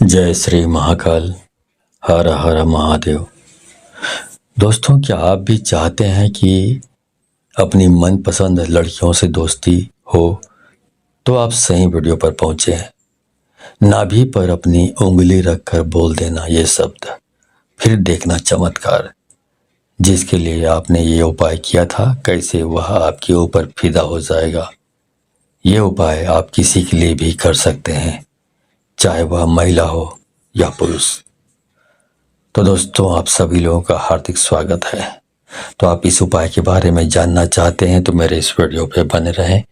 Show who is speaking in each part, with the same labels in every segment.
Speaker 1: जय श्री महाकाल। हर हर महादेव। दोस्तों, क्या आप भी चाहते हैं कि अपनी मनपसंद लड़कियों से दोस्ती हो? तो आप सही वीडियो पर पहुंचे हैं। नाभि पर अपनी उंगली रखकर बोल देना ये शब्द, फिर देखना चमत्कार। जिसके लिए आपने ये उपाय किया था, कैसे वह आपके ऊपर फिदा हो जाएगा। ये उपाय आप किसी के लिए भी कर सकते हैं, चाहे वह महिला हो या पुरुष। तो दोस्तों, आप सभी लोगों का हार्दिक स्वागत है। तो आप इस उपाय के बारे में जानना चाहते हैं तो मेरे इस वीडियो पे बने रहें,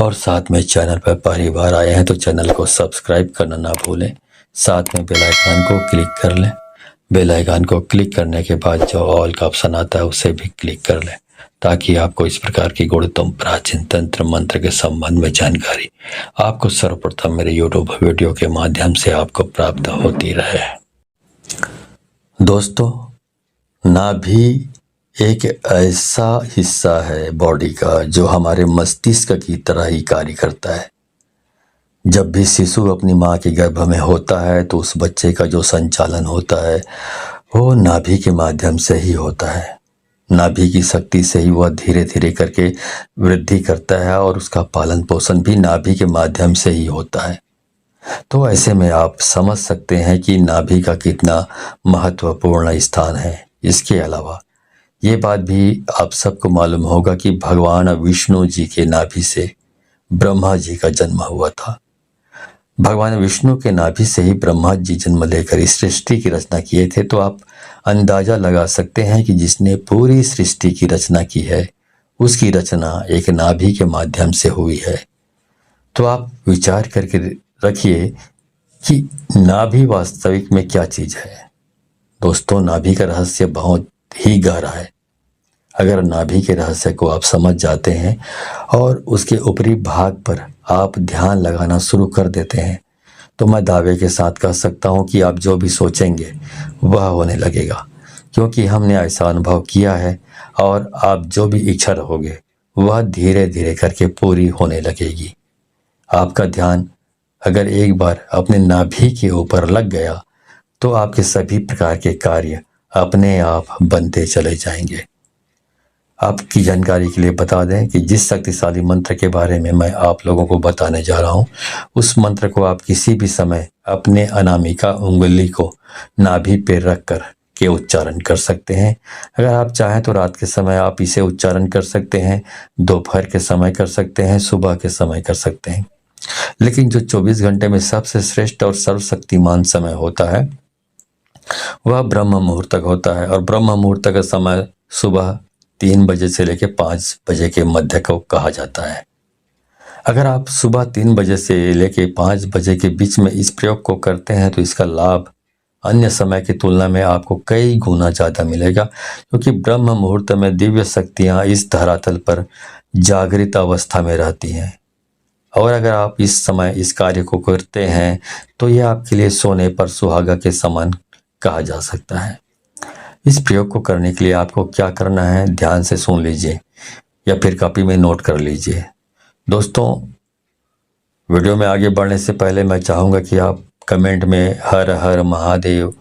Speaker 1: और साथ में चैनल पर पहली बार आए हैं तो चैनल को सब्सक्राइब करना ना भूलें। साथ में बेल आइकन को क्लिक कर लें। बेल आइकन को क्लिक करने के बाद जो ऑल का ऑप्शन आता है उसे भी क्लिक कर लें, ताकि आपको इस प्रकार की गुणतम प्राचीन तंत्र मंत्र के संबंध में जानकारी आपको सर्वप्रथम मेरे यूट्यूब वीडियो के माध्यम से आपको प्राप्त होती रहे। दोस्तों, नाभि एक ऐसा हिस्सा है बॉडी का जो हमारे मस्तिष्क की तरह ही कार्य करता है। जब भी शिशु अपनी माँ के गर्भ में होता है तो उस बच्चे का जो संचालन होता है वो नाभि के माध्यम से ही होता है। नाभि की शक्ति से ही वह धीरे धीरे करके वृद्धि करता है और उसका पालन पोषण भी नाभि के माध्यम से ही होता है। तो ऐसे में आप समझ सकते हैं कि नाभि का कितना महत्वपूर्ण स्थान है। इसके अलावा ये बात भी आप सबको मालूम होगा कि भगवान विष्णु जी के नाभि से ब्रह्मा जी का जन्म हुआ था। भगवान विष्णु के नाभि से ही ब्रह्मा जी जन्म लेकर इस सृष्टि की रचना किए थे। तो आप अंदाजा लगा सकते हैं कि जिसने पूरी सृष्टि की रचना की है उसकी रचना एक नाभि के माध्यम से हुई है। तो आप विचार करके रखिए कि नाभि वास्तविक में क्या चीज है। दोस्तों, नाभि का रहस्य बहुत ही गहरा है। अगर नाभि के रहस्य को आप समझ जाते हैं और उसके ऊपरी भाग पर आप ध्यान लगाना शुरू कर देते हैं तो मैं दावे के साथ कह सकता हूं कि आप जो भी सोचेंगे वह होने लगेगा, क्योंकि हमने ऐसा अनुभव किया है। और आप जो भी इच्छा रखोगे वह धीरे धीरे करके पूरी होने लगेगी। आपका ध्यान अगर एक बार अपने नाभि के ऊपर लग गया तो आपके सभी प्रकार के कार्य अपने आप बनते चले जाएंगे। आपकी जानकारी के लिए बता दें कि जिस शक्तिशाली मंत्र के बारे में मैं आप लोगों को बताने जा रहा हूं, उस मंत्र को आप किसी भी समय अपने अनामिका उंगली को नाभि पे रख कर के उच्चारण कर सकते हैं। अगर आप चाहें तो रात के समय आप इसे उच्चारण कर सकते हैं, दोपहर के समय कर सकते हैं, सुबह के समय कर सकते हैं। लेकिन जो 24 घंटे में सबसे श्रेष्ठ और सर्वशक्तिमान समय होता है वह ब्रह्म मुहूर्त तक होता है। और ब्रह्म मुहूर्त का समय सुबह 3 बजे से लेकर 5 बजे के मध्य को कहा जाता है। अगर आप सुबह 3 बजे से लेकर 5 बजे के बीच में इस प्रयोग को करते हैं तो इसका लाभ अन्य समय की तुलना में आपको कई गुना ज्यादा मिलेगा, क्योंकि ब्रह्म मुहूर्त में दिव्य शक्तियां इस धरातल पर जागृत अवस्था में रहती हैं। और अगर आप इस समय इस कार्य को करते हैं तो यह आपके लिए सोने पर सुहागा के समान कहा जा सकता है। इस प्रयोग को करने के लिए आपको क्या करना है, ध्यान से सुन लीजिए या फिर कॉपी में नोट कर लीजिए। दोस्तों, वीडियो में आगे बढ़ने से पहले मैं चाहूँगा कि आप कमेंट में हर हर महादेव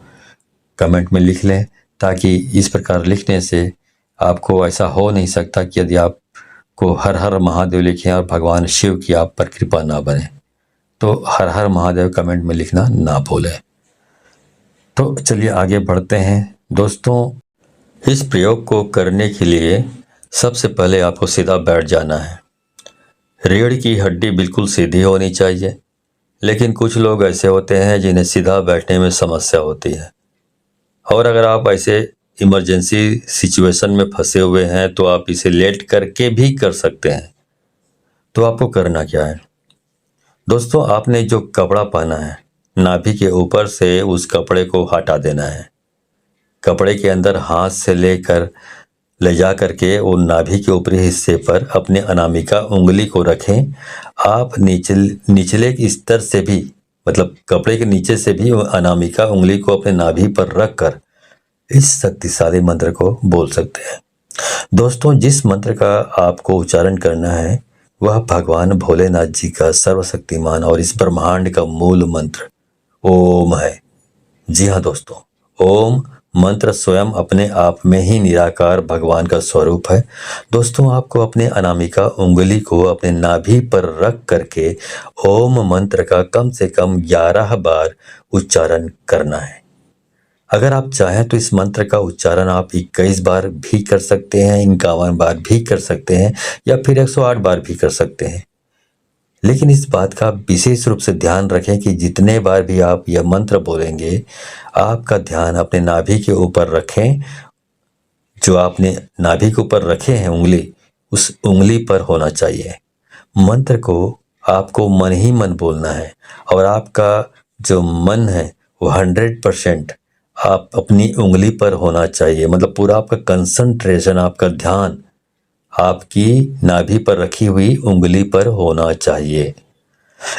Speaker 1: कमेंट में लिख लें, ताकि इस प्रकार लिखने से आपको ऐसा हो नहीं सकता कि यदि आप को हर हर महादेव लिखें और भगवान शिव की आप पर कृपा ना बने। तो हर हर महादेव कमेंट में लिखना ना भूलें। तो चलिए आगे बढ़ते हैं। दोस्तों, इस प्रयोग को करने के लिए सबसे पहले आपको सीधा बैठ जाना है। रीढ़ की हड्डी बिल्कुल सीधी होनी चाहिए, लेकिन कुछ लोग ऐसे होते हैं जिन्हें सीधा बैठने में समस्या होती है। और अगर आप ऐसे इमरजेंसी सिचुएशन में फंसे हुए हैं तो आप इसे लेट करके भी कर सकते हैं। तो आपको करना क्या है दोस्तों, आपने जो कपड़ा पहना है नाभि के ऊपर से उस कपड़े को हटा देना है। कपड़े के अंदर हाथ से लेकर ले जा करके वो नाभि के ऊपरी हिस्से पर अपने अनामिका उंगली को रखें। आप निचले स्तर से भी, मतलब कपड़े के नीचे से भी अनामिका उंगली को अपने नाभि पर रख कर इस शक्तिशाली मंत्र को बोल सकते हैं। दोस्तों, जिस मंत्र का आपको उच्चारण करना है वह भगवान भोलेनाथ जी का सर्वशक्तिमान और इस ब्रह्मांड का मूल मंत्र ओम है। जी हाँ दोस्तों, ओम मंत्र स्वयं अपने आप में ही निराकार भगवान का स्वरूप है। दोस्तों, आपको अपने अनामिका उंगली को अपने नाभि पर रख करके ओम मंत्र का कम से कम 11 बार उच्चारण करना है। अगर आप चाहें तो इस मंत्र का उच्चारण आप 21 बार भी कर सकते हैं, 51 बार भी कर सकते हैं, या फिर 108 बार भी कर सकते हैं। लेकिन इस बात का विशेष रूप से ध्यान रखें कि जितने बार भी आप यह मंत्र बोलेंगे, आपका ध्यान अपने नाभि के ऊपर रखें। जो आपने नाभि के ऊपर रखे हैं उंगली, उस उंगली पर होना चाहिए। मंत्र को आपको मन ही मन बोलना है और आपका जो मन है वो 100% आप अपनी उंगली पर होना चाहिए। मतलब पूरा आपका कंसंट्रेशन, आपका ध्यान आपकी नाभि पर रखी हुई उंगली पर होना चाहिए।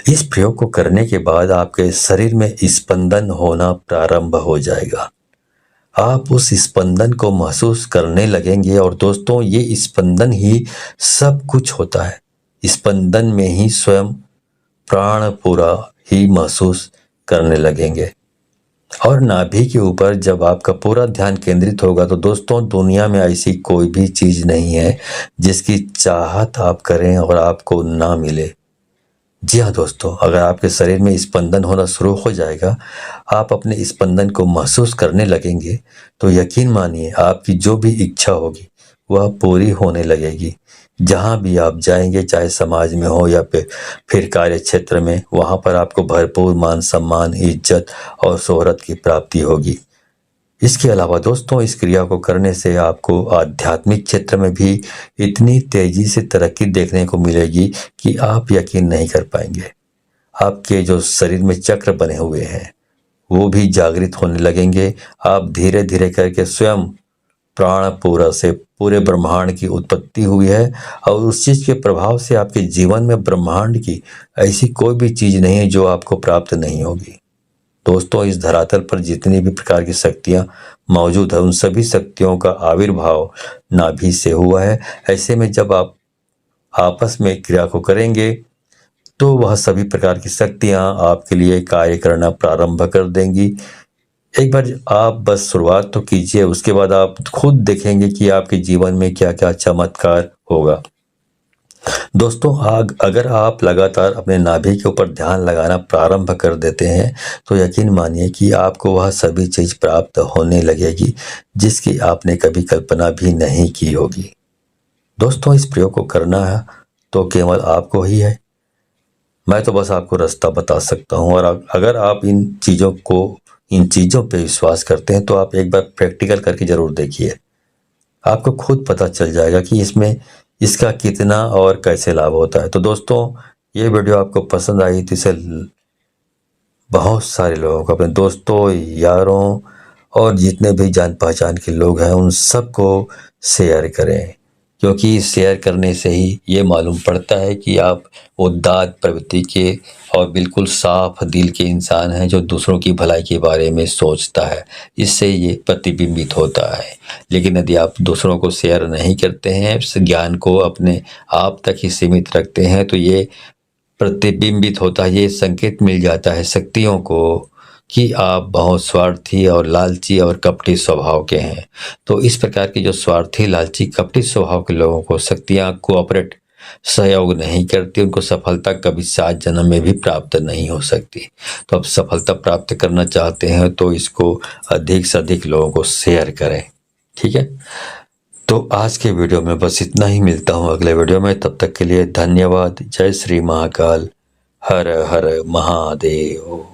Speaker 1: इस प्रयोग को करने के बाद आपके शरीर में स्पंदन होना प्रारंभ हो जाएगा। आप उस स्पंदन को महसूस करने लगेंगे और दोस्तों, ये स्पंदन ही सब कुछ होता है। स्पंदन में ही स्वयं प्राण पूरा ही महसूस करने लगेंगे। और नाभि के ऊपर जब आपका पूरा ध्यान केंद्रित होगा तो दोस्तों, दुनिया में ऐसी कोई भी चीज नहीं है जिसकी चाहत आप करें और आपको ना मिले। जी हाँ दोस्तों, अगर आपके शरीर में स्पंदन होना शुरू हो जाएगा, आप अपने स्पंदन को महसूस करने लगेंगे, तो यकीन मानिए आपकी जो भी इच्छा होगी वह पूरी होने लगेगी। जहाँ भी आप जाएंगे, चाहे समाज में हो या फिर कार्य क्षेत्र में, वहाँ पर आपको भरपूर मान सम्मान, इज्जत और शोहरत की प्राप्ति होगी। इसके अलावा दोस्तों, इस क्रिया को करने से आपको आध्यात्मिक क्षेत्र में भी इतनी तेजी से तरक्की देखने को मिलेगी कि आप यकीन नहीं कर पाएंगे। आपके जो शरीर में चक्र बने हुए हैं वो भी जागृत होने लगेंगे। आप धीरे धीरे करके स्वयं प्राण पूरा से पूरे ब्रह्मांड की उत्पत्ति हुई है और उस चीज के प्रभाव से आपके जीवन में ब्रह्मांड की ऐसी कोई भी चीज नहीं है जो आपको प्राप्त नहीं होगी। दोस्तों, इस धरातल पर जितनी भी प्रकार की शक्तियां मौजूद है, उन सभी शक्तियों का आविर्भाव नाभि से हुआ है। ऐसे में जब आप आपस में क्रिया को करेंगे तो वह सभी प्रकार की शक्तियां आपके लिए कार्य करना प्रारंभ कर देंगी। एक बार आप बस शुरुआत तो कीजिए, उसके बाद आप खुद देखेंगे कि आपके जीवन में क्या क्या चमत्कार होगा। दोस्तों, अगर आप लगातार अपने नाभि के ऊपर ध्यान लगाना प्रारंभ कर देते हैं तो यकीन मानिए कि आपको वह सभी चीज प्राप्त होने लगेगी जिसकी आपने कभी कल्पना भी नहीं की होगी। दोस्तों, इस प्रयोग को करना है तो केवल आपको ही है। मैं तो बस आपको रास्ता बता सकता हूँ, और अगर आप इन चीजों पे विश्वास करते हैं तो आप एक बार प्रैक्टिकल करके जरूर देखिए। आपको खुद पता चल जाएगा कि इसका कितना और कैसे लाभ होता है। तो दोस्तों, ये वीडियो आपको पसंद आई तो इसे बहुत सारे लोगों को, अपने दोस्तों, यारों और जितने भी जान पहचान के लोग हैं उन सबको शेयर करें, क्योंकि शेयर करने से ही ये मालूम पड़ता है कि आप उदात्त प्रवृत्ति के और बिल्कुल साफ दिल के इंसान हैं जो दूसरों की भलाई के बारे में सोचता है। इससे ये प्रतिबिंबित होता है। लेकिन यदि आप दूसरों को शेयर नहीं करते हैं, इस ज्ञान को अपने आप तक ही सीमित रखते हैं, तो ये प्रतिबिंबित होता है, ये संकेत मिल जाता है शक्तियों को कि आप बहुत स्वार्थी और लालची और कपटी स्वभाव के हैं। तो इस प्रकार के जो स्वार्थी, लालची, कपटी स्वभाव के लोगों को शक्तियां कोऑपरेट, सहयोग नहीं करती, उनको सफलता कभी 7 जन्म में भी प्राप्त नहीं हो सकती। तो आप सफलता प्राप्त करना चाहते हैं तो इसको अधिक से अधिक लोगों को शेयर करें, ठीक है। तो आज के वीडियो में बस इतना ही। मिलता हूँ अगले वीडियो में, तब तक के लिए धन्यवाद। जय श्री महाकाल, हर हर महादेव।